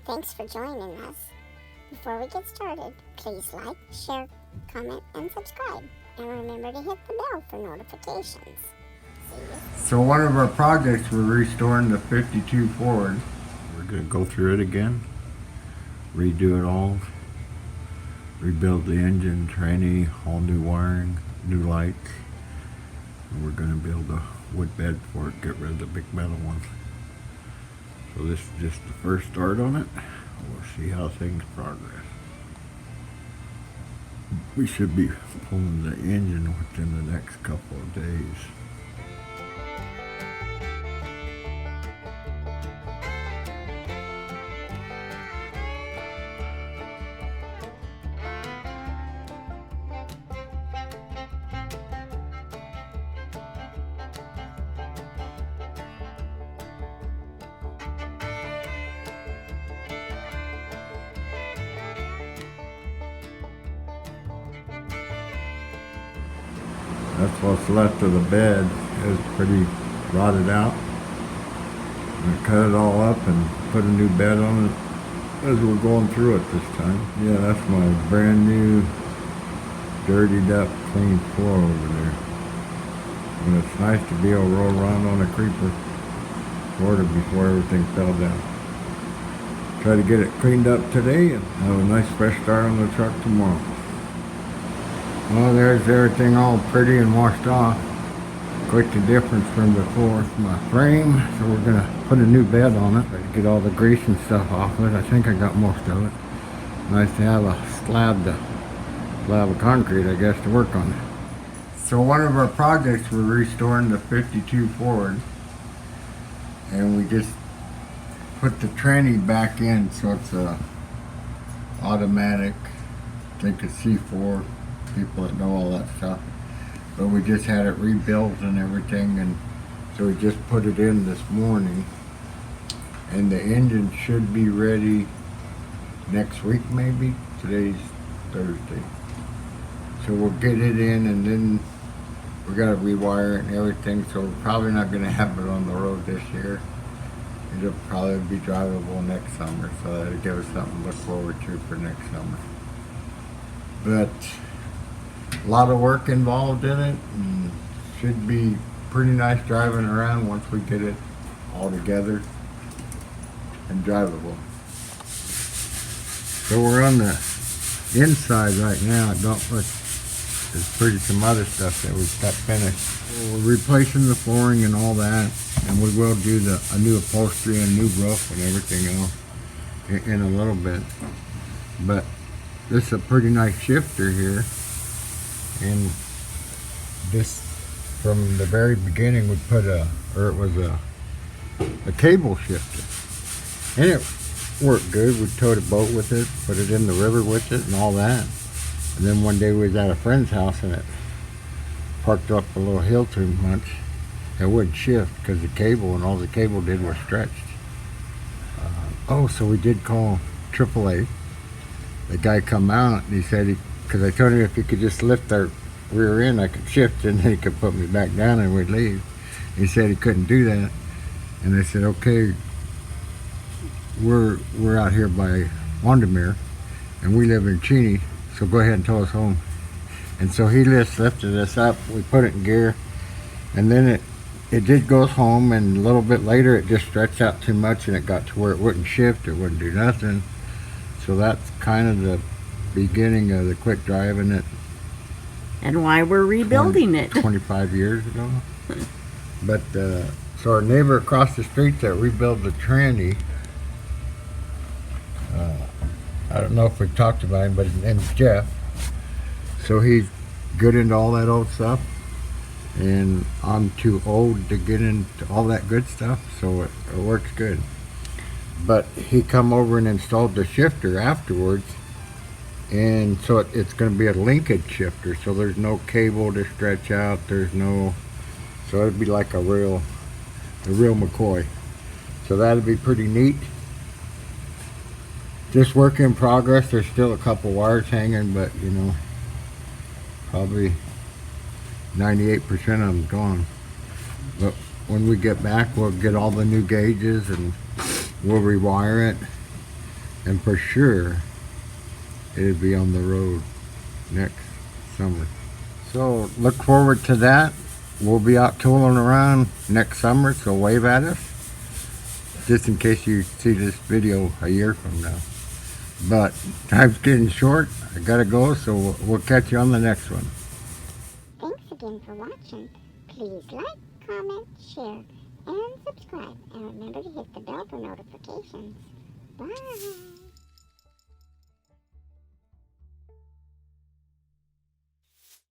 Thanks for joining us. Before we get started, please like, share, comment, and subscribe. And remember to hit the bell for notifications. See you. So one of our projects, we're restoring the 52 Ford. We're going to go through it again, redo it all, rebuild the engine, tranny, all new wiring, new lights. And we're going to build a wood bed for it, get rid of the big metal one. So this is just the first start on it. We'll see how things progress. We should be pulling the engine within the next couple of days. That's what's left of the bed. It's pretty rotted out. We cut it all up and put a new bed on it as we're going through it this time. Yeah, that's my brand new dirtied up clean floor over there. And it's nice to be able to roll around on a creeper sort of before everything fell down. Try to get it cleaned up today and have a nice fresh start on the truck tomorrow. Well, there's everything all pretty and washed off. Quite the difference from before. My frame, so we're gonna put a new bed on it. Try to get all the grease and stuff off of it. I think I got most of it. Nice to have a slab of concrete, I guess, to work on. So one of our projects, we're restoring the 52 Ford. And we just put the tranny back in, so it's a automatic. I think it's C4. People that know all that stuff, but we just had it rebuilt and everything, and so we just put it in this morning, and the engine should be ready next week, maybe. Today's Thursday, so we'll get it in, and then we got to rewire it and everything, so we're probably not going to have it on the road this year. It'll probably be drivable next summer, so that'll give us something to look forward to for next summer. But a lot of work involved in it, and should be pretty nice driving around once we get it all together and drivable. So we're on the inside right now. There's pretty some other stuff that we've got finished. We're replacing the flooring and all that, and we will do a new upholstery and new roof and everything else in a little bit. But this is a pretty nice shifter here. And this, from the very beginning, we put it was a cable shifter, and it worked good. We towed a boat with it, put it in the river with it, and all that. And then one day we was at a friend's house, and it parked up a little hill too much. It wouldn't shift because the cable, and all the cable did was stretched. So we did call AAA. The guy come out, and he said because I told him if he could just lift our rear end, I could shift it, and then he could put me back down and we'd leave. He said he couldn't do that. And I said, okay, we're out here by Wandamere, and we live in Cheney, so go ahead and tow us home. And so he just lifted us up, we put it in gear, and then it did go home, and a little bit later it just stretched out too much, and it got to where it wouldn't shift, it wouldn't do nothing. So that's kind of the beginning of the quick driving it. And why we're rebuilding it. 25 years ago. But so our neighbor across the street that rebuilt the tranny, I don't know if we've talked about him, but his name's Jeff. So he's good into all that old stuff, and I'm too old to get into all that good stuff, so it works good. But he come over and installed the shifter afterwards, and so it's going to be a linkage shifter, so there's no cable to stretch out, so it'd be like a real McCoy. So that'd be pretty neat. Just work in progress. There's still a couple wires hanging, but probably 98% of them's gone. But when we get back, we'll get all the new gauges and we'll rewire it. And for sure, it'll be on the road next summer. So look forward to that. We'll be out tooling around next summer, so wave at us. Just in case you see this video a year from now. But time's getting short. I gotta go, so we'll catch you on the next one. Thanks again for watching. Please like, comment, share, and subscribe. And remember to hit the bell for notifications. Bye.